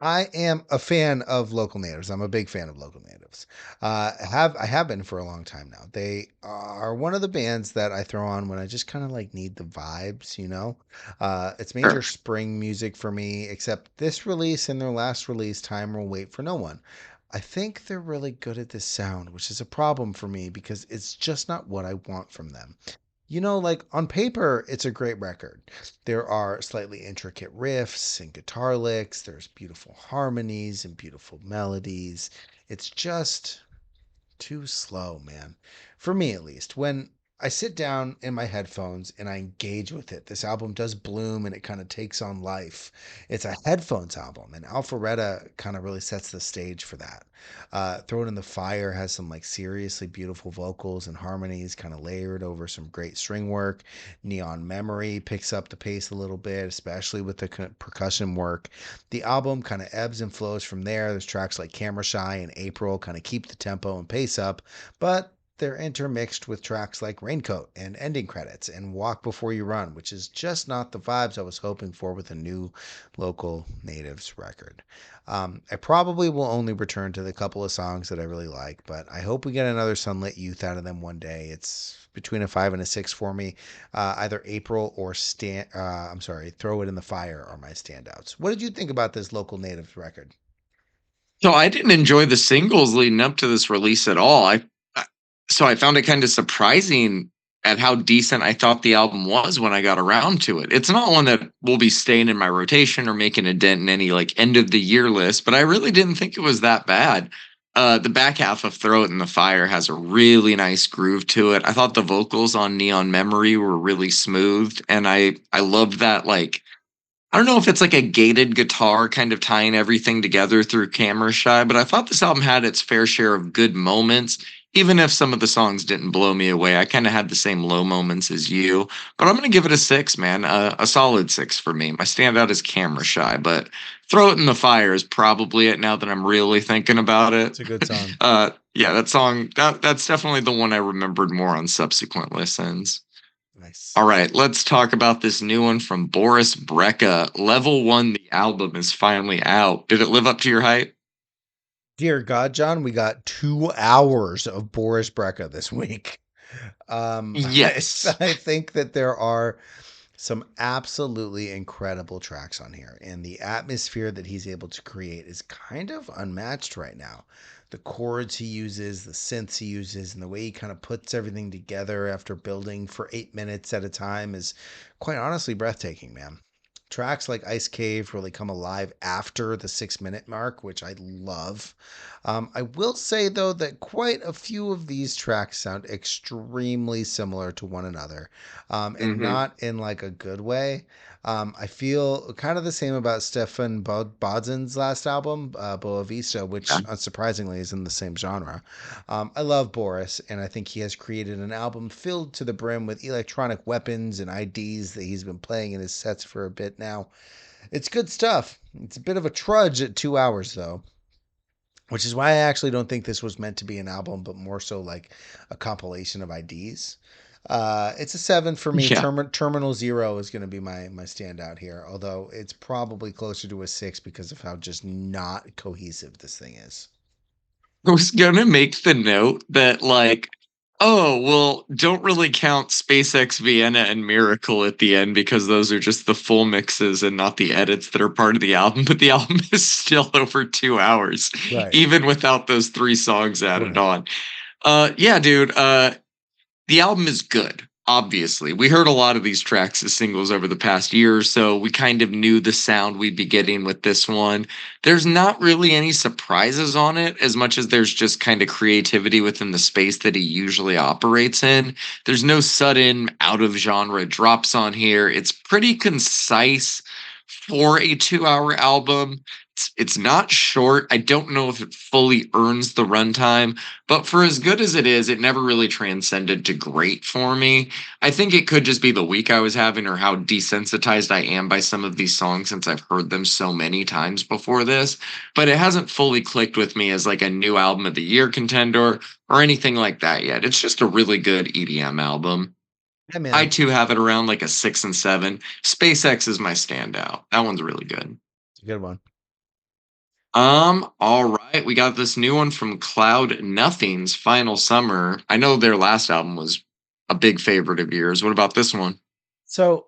I am a fan of local natives. I'm a big fan of local natives. I have been for a long time now. They are one of the bands that I throw on when I just kind of like need the vibes, you know. It's Sure. major spring music for me, except this release and their last release, Time Will Wait for No One. I think they're really good at this sound, which is a problem for me because it's just not what I want from them. You know, like on paper, it's a great record. There are slightly intricate riffs and guitar licks, there's beautiful harmonies and beautiful melodies. It's just too slow, man. For me, at least. When I sit down in my headphones and I engage with it, this album does bloom and it kind of takes on life. It's a headphones album, and Alpharetta kind of really sets the stage for that. Throw It in the Fire has some like seriously beautiful vocals and harmonies kind of layered over some great string work. Neon Memory picks up the pace a little bit, especially with the percussion work. The album kind of ebbs and flows from there. There's tracks like Camera Shy and April kind of keep the tempo and pace up, but they're intermixed with tracks like Raincoat and Ending Credits and Walk Before You Run, which is just not the vibes I was hoping for with a new local natives record. I probably will only return to the couple of songs that I really like, but I hope we get another Sunlit Youth out of them one day. It's between a 5 and a 6 for me. Either April or I'm sorry, Throw It in the Fire are my standouts. What did you think about this local natives record? So I didn't enjoy the singles leading up to this release at all. So I found it kind of surprising at how decent I thought the album was when I got around to it. It's not one that will be staying in my rotation or making a dent in any like end of the year list, but I really didn't think it was that bad. The back half of Throw It in the Fire has a really nice groove to it. I thought the vocals on Neon Memory were really smooth, and I loved that like I don't know if it's like a gated guitar kind of tying everything together through Camera Shy, but I thought this album had its fair share of good moments, even if some of the songs didn't blow me away. I kind of had the same low moments as you, but I'm going to give it a 6, man. A solid 6 for me. My standout is Camera Shy, but Throw It in the Fire is probably it now that I'm really thinking about it. It's a good song. Yeah, that song, that's definitely the one I remembered more on subsequent listens. Nice. All right, let's talk about this new one from Boris Brejcha. Level One, the album is finally out. Did it live up to your hype? Dear God, John, we got 2 hours of Boris Brejcha this week. Yes. I think that there are Some absolutely incredible tracks on here, and the atmosphere that he's able to create is kind of unmatched right now. The chords he uses, the synths he uses, and the way he kind of puts everything together after building for 8 minutes at a time is quite honestly breathtaking, man. Tracks like Ice Cave really come alive after the 6 minute mark, which I love. I will say, though, that quite a few of these tracks sound extremely similar to one another, and Hmm. not in like a good way. I feel kind of the same about Stefan Bodzen's last album, Boa Vista, Yeah. which unsurprisingly is in the same genre. I love Boris, and I think he has created an album filled to the brim with electronic weapons and IDs that he's been playing in his sets for a bit now. It's good stuff. It's a bit of a trudge at 2 hours, though, which is why I actually don't think this was meant to be an album, but more so like a compilation of IDs. It's a 7 for me. Yeah. Terminal Zero is going to be my standout here, although it's probably closer to a 6 because of how just not cohesive this thing is. I was gonna make the note that like, oh well, don't really count SpaceX Vienna and Miracle at the end because those are just the full mixes and not the edits that are part of the album. But the album is still over 2 hours, Right. even without those three songs added Right. on. Yeah, dude. The album is good. Obviously, we heard a lot of these tracks as singles over the past year or so. We kind of knew the sound we'd be getting with this one. There's not really any surprises on it as much as there's just kind of creativity within the space that he usually operates in. There's no sudden out of genre drops on here. It's pretty concise for a 2 hour album. It's not short. I don't know if it fully earns the runtime, but for as good as it is, it never really transcended to great for me. I think it could just be the week I was having or how desensitized I am by some of these songs since I've heard them so many times before this. But it hasn't fully clicked with me as like a new album of the year contender or anything like that yet. It's just a really good EDM album. Hey, I man. too have it around like a 6 and 7. SpaceX is my standout. That one's really good. It's a good one. All right. We got this new one from Cloud Nothings, Final Summer. I know their last album was a big favorite of yours. What about this one? So,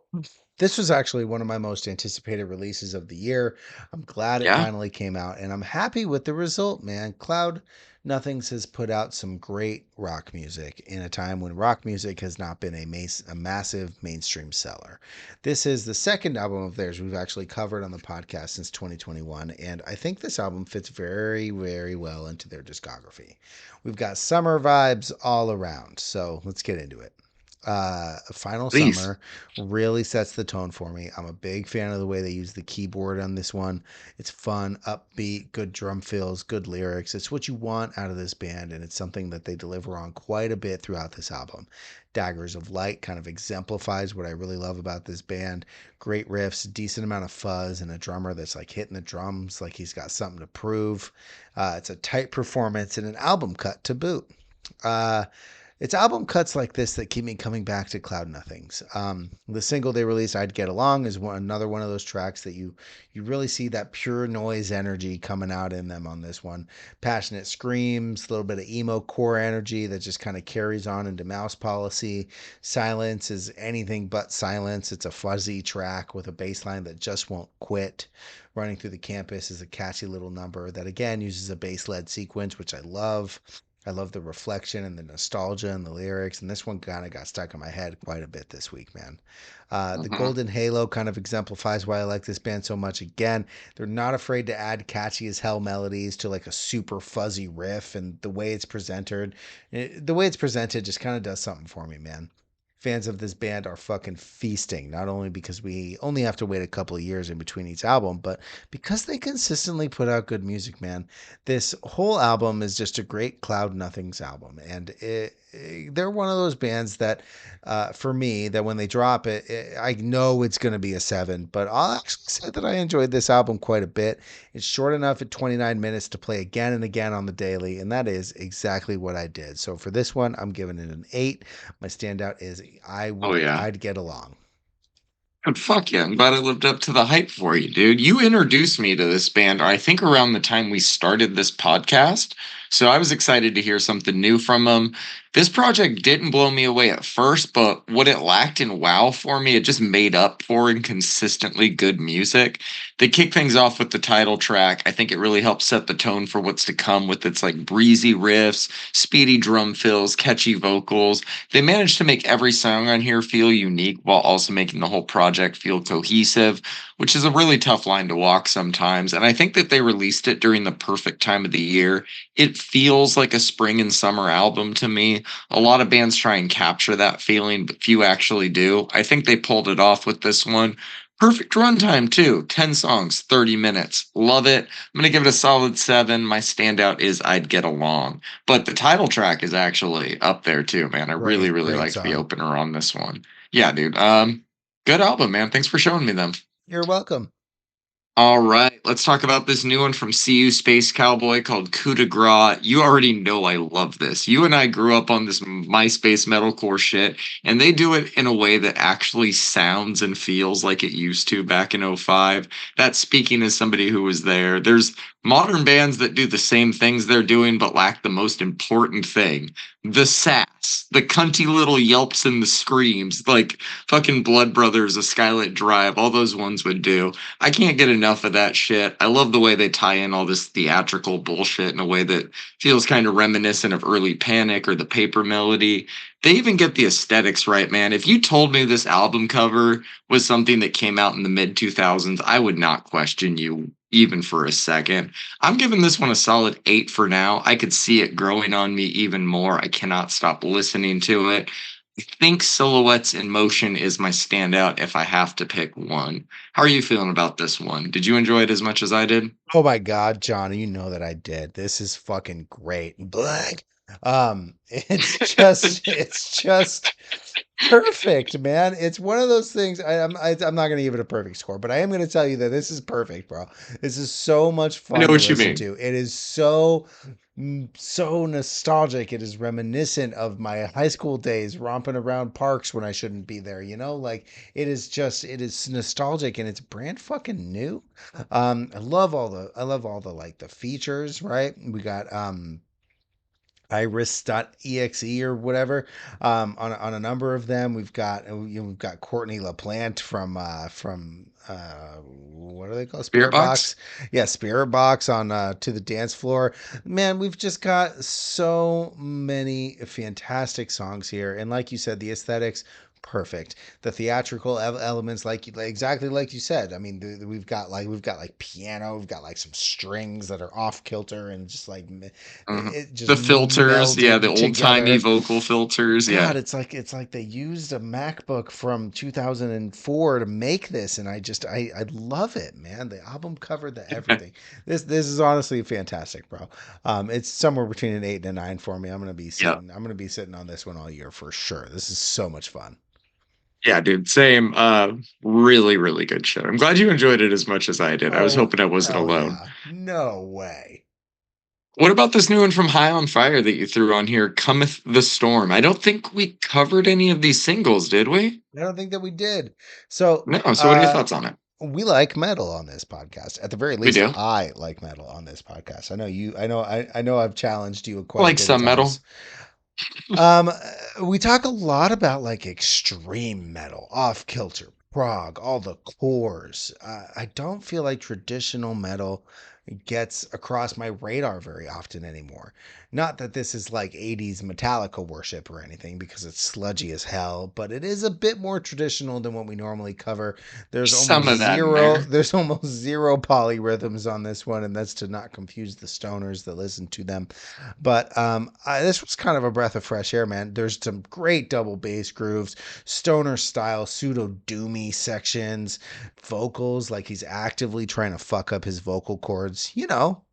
this was actually one of my most anticipated releases of the year. I'm glad it Yeah. finally came out, and I'm happy with the result, man. Cloud Nothings has put out some great rock music in a time when rock music has not been a massive mainstream seller. This is the second album of theirs we've actually covered on the podcast since 2021, and I think this album fits very, very well into their discography. We've got summer vibes all around, so let's get into it. Final Please. Summer really sets the tone for me. I'm a big fan of the way they use the keyboard on this one. It's fun, upbeat, good drum fills, good lyrics. It's what you want out of this band, and it's something that they deliver on quite a bit throughout this album. Daggers of Light kind of exemplifies what I really love about this band. Great riffs, decent amount of fuzz, and a drummer that's like hitting the drums like he's got something to prove. It's a tight performance and an album cut to boot. Uh, it's album cuts like this that keep me coming back to Cloud Nothings. The single they released, "I'd Get Along," is another one of those tracks that you really see that pure noise energy coming out in them on this one. Passionate screams, a little bit of emo core energy that just kind of carries on into Mouse Policy. Silence is anything but silence. It's a fuzzy track with a bass line that just won't quit. Running Through the Campus is a catchy little number that again uses a bass led sequence, which I love. I love the reflection and the nostalgia and the lyrics, and this one kind of got stuck in my head quite a bit this week, man. The Mhm. Golden Halo kind of exemplifies why I like this band so much. Again, they're not afraid to add catchy as hell melodies to like a super fuzzy riff, and the way it's presented just kind of does something for me, man. Fans of this band are fucking feasting, not only because we only have to wait a couple of years in between each album, but because they consistently put out good music, man. This whole album is just a great Cloud Nothings album, and they're one of those bands that, for me, that when they drop it, I know it's going to be a 7. But I'll actually say that I enjoyed this album quite a bit. It's short enough at 29 minutes to play again and again on the daily, and that is exactly what I did. So for this one, I'm giving it an 8. My standout is Oh yeah. I'd Get Along. But fuck yeah, I'm glad I lived up to the hype for you, dude. You introduced me to this band, I think around the time we started this podcast. So I was excited to hear something new from them. This project didn't blow me away at first, but what it lacked in wow for me, it just made up for in consistently good music. They kick things off with the title track. I think it really helps set the tone for what's to come with its like breezy riffs, speedy drum fills, catchy vocals. They managed to make every song on here feel unique while also making the whole project feel cohesive, which is a really tough line to walk sometimes. And I think that they released it during the perfect time of the year. It feels like a spring and summer album to me. A lot of bands try and capture that feeling, but few actually do. I think they pulled it off with this one. Perfect runtime, too. 10 songs, 30 minutes. Love it. I'm going to give it a solid 7. My standout is I'd Get Along. But the title track is actually up there, too, man. I really, Great, really great like the song. opener on this one. Yeah, dude. Good album, man. Thanks for showing me them. You're welcome. All right, let's talk about this new one from SeeYouSpaceCowboy called Coup De Grace. You already know I love this. You and I grew up on this MySpace metalcore shit, and they do it in a way that actually sounds and feels like it used to back in '05. That's speaking as somebody who was there. There's modern bands that do the same things they're doing, but lack the most important thing, the sass, the cunty little yelps and the screams, like fucking Blood Brothers, A Skylit Drive, all those ones would do. I can't get enough of that shit. I love the way they tie in all this theatrical bullshit in a way that feels kind of reminiscent of early Panic or the Paper Melody. They even get the aesthetics right, man. If you told me this album cover was something that came out in the mid 2000s, I would not question you even for a second. I'm giving this one a solid 8 for now. I could see it growing on me even more. I cannot stop listening to it. I think Silhouettes in Motion is my standout if I have to pick one. How are you feeling about this one? Did you enjoy it as much as I did? Oh my God, John, you know that I did. This is fucking great. Black. It's just perfect, man. It's one of those things. I'm not going to give it a perfect score, but I am going to tell you that this is perfect, bro. This is so much I know fun to what you listen mean. to. It is so nostalgic. It is reminiscent of my high school days, romping around parks when I shouldn't be there. Like it is nostalgic and it's brand fucking new. I love all the like the features. Right, we got iris.exe or whatever on a number of them. We've got Courtney LaPlante from what are they called, Spirit Spirit Box? Box. Yeah, Spirit Box on To the Dance Floor. Man, we've just got so many fantastic songs here, and like you said, the aesthetics perfect. The theatrical elements, exactly like you said. I mean, we've got like piano, we've got like some strings that are off kilter and just like Uh, it just the filters, yeah, the melded old timey together. vocal filters, yeah. God, it's like they used a MacBook from 2004 to make this, and I love it, man. The album cover, the everything. This is honestly fantastic, bro. It's somewhere between an 8 and a 9 for me. Yeah. I'm gonna be sitting on this one all year for sure. This is so much fun. Yeah, dude, same. Really, really good show. I'm glad you enjoyed it as much as I did. I was Oh hoping I wasn't hell alone. yeah! No way. What about this new one from High on Fire that you threw on here, Cometh The Storm? I don't think we covered any of these singles, did we? I don't think that we did. So, No. So what are your uh, thoughts on it? we like metal on this podcast. At the very We least, do. I like metal on this podcast. I know you. I know. I've challenged you I quite a like bit of some times. metal. Um, we talk a lot about like extreme metal, off kilter, prog, all the cores. I don't feel like traditional metal gets across my radar very often anymore. Not that this is like 80s Metallica worship or anything, because it's sludgy as hell, but it is a bit more traditional than what we normally cover. Some of that in there. There's almost zero polyrhythms on this one, and that's to not confuse the stoners that listen to them. But this was kind of a breath of fresh air, man. There's some great double bass grooves, stoner style, pseudo doomy sections, vocals like he's actively trying to fuck up his vocal cords.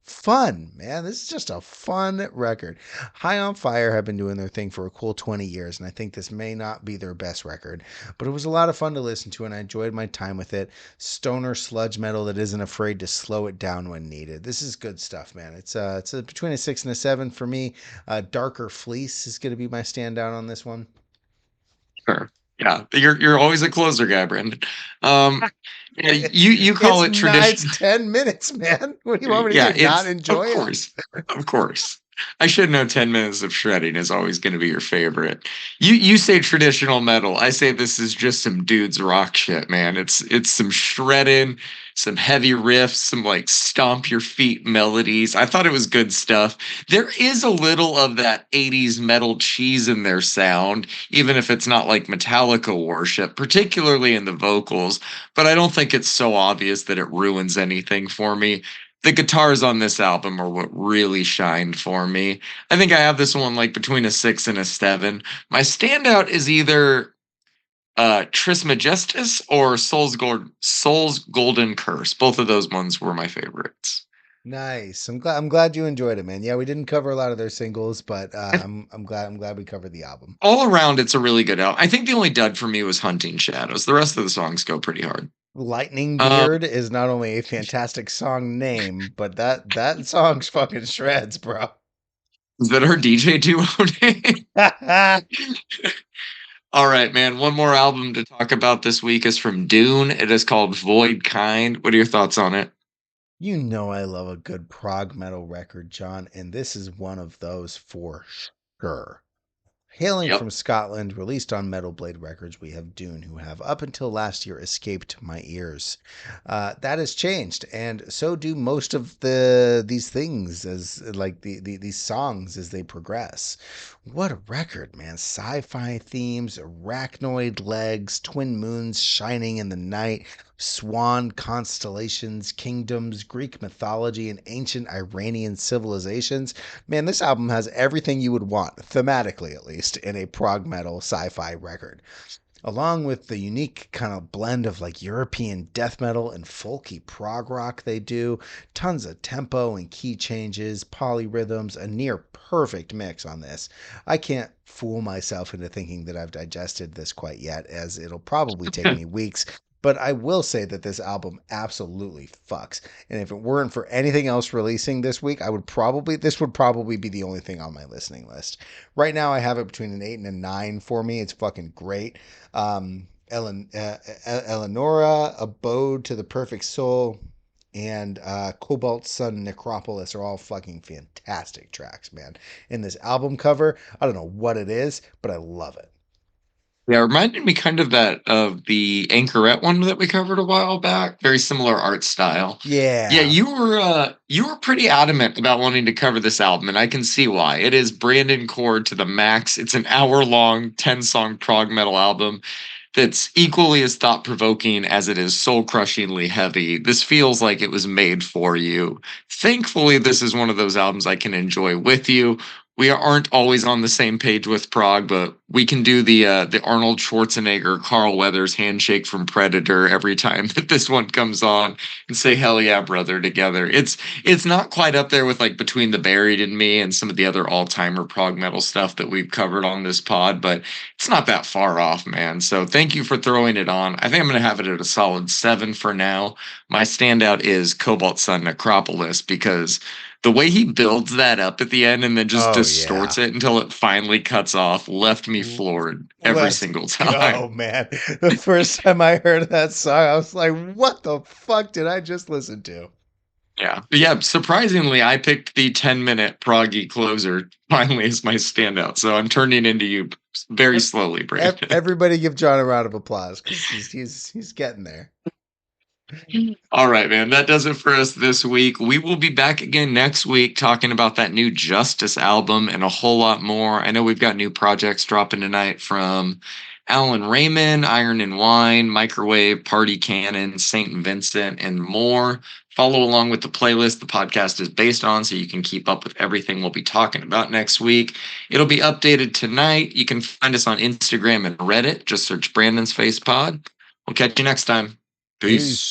Fun, man. This is just a fun record. High on Fire have been doing their thing for a cool 20 years, and I think this may not be their best record, but it was a lot of fun to listen to, and I enjoyed my time with it. Stoner sludge metal that isn't afraid to slow it down when needed. This is good stuff, man. Between a 6 and a 7 for me. Darker Fleece is going to be my standout on this one. Sure. Yeah, you're always a closer guy, Brandon. Um, yeah, you call It's it not. tradition. It's 10 minutes, man. What do you want me to Yeah, do? Not it's of enjoy it? course, of course. I should know 10 minutes of shredding is always going to be your favorite. You say traditional metal. I say this is just some dudes rock shit, man. It's some shredding, some heavy riffs, some like stomp your feet melodies. I thought it was good stuff. There is a little of that 80s metal cheese in their sound, even if it's not like Metallica worship, particularly in the vocals, but I don't think it's so obvious that it ruins anything for me. The guitars on this album are what really shined for me. I think I have this one like between a 6 and a 7. My standout is either Trismegistus or Soul's Golden Curse. Both of those ones were my favorites. Nice. I'm glad you enjoyed it, man. Yeah, we didn't cover a lot of their singles, but I'm glad we covered the album. All around, it's a really good album. I think the only dud for me was Hunting Shadows. The rest of the songs go pretty hard. Lightning Um, Beard is not only a fantastic song name, but that song's fucking shreds, bro. is that our DJ duo name? All right, man. One more album to talk about this week is from Dune. It is called Voidkind. What are your thoughts on it? You know I love a good prog metal record, John, and this is one of those for sure. Hailing Yep. from Scotland, released on Metal Blade Records, we have Dune, who have up until last year escaped my ears. That has changed, and so do most of these things as like these songs as they progress. What a record, man! Sci-fi themes, arachnoid legs, twin moons shining in the night, swan constellations, kingdoms, Greek mythology, and ancient Iranian civilizations. Man, this album has everything you would want, thematically at least, in a prog metal sci-fi record. Along with the unique kind of blend of like European death metal and folky prog rock they do, tons of tempo and key changes, polyrhythms, a near perfect mix on this. I can't fool myself into thinking that I've digested this quite yet, as it'll probably take me weeks. But I will say that this album absolutely fucks. And if it weren't for anything else releasing this week, this would probably be the only thing on my listening list. Right now, I have it between an 8 and a 9 for me. It's fucking great. Eleonora, Abode to the Perfect Soul, and Cobalt Sun Necropolis are all fucking fantastic tracks, man. And this album cover, I don't know what it is, but I love it. Yeah, it reminded me kind of that of the Anchorette one that we covered a while back. Very similar art style. Yeah, Yeah. you were pretty adamant about wanting to cover this album, and I can see why. It is Brandon Cord to the max. It's an hour long, 10-song prog metal album that's equally as thought provoking as it is soul crushingly heavy. This feels like it was made for you. Thankfully, this is one of those albums I can enjoy with you. We aren't always on the same page with prog, but we can do the Arnold Schwarzenegger, Carl Weathers handshake from Predator every time that this one comes on and say "Hell yeah, brother" together. It's not quite up there with like Between the Buried and Me and some of the other all timer prog metal stuff that we've covered on this pod, but it's not that far off, man. So thank you for throwing it on. I think I'm going to have it at a solid 7 for now. My standout is Cobalt Sun Necropolis because the way he builds that up at the end and then just Oh, yeah. distorts it until it finally cuts off left me floored every Let's single go, time. man. The first time I heard that song, I was like, what the fuck did I just listen to? Yeah. But yeah, surprisingly, I picked the 10-minute proggy closer finally as my standout. So I'm turning into you very slowly, Brandon. Everybody give John a round of applause because he's getting there. All right, man. That does it for us this week. We will be back again next week talking about that new Justice album and a whole lot more. I know we've got new projects dropping tonight from Alan Raymond, Iron and Wine, Microwave, Party Cannon, St. Vincent, and more. Follow along with the playlist the podcast is based on so you can keep up with everything we'll be talking about next week. It'll be updated tonight. You can find us on Instagram and Reddit. Just search Brandon's Face Pod. We'll catch you next time. Peace. Peace.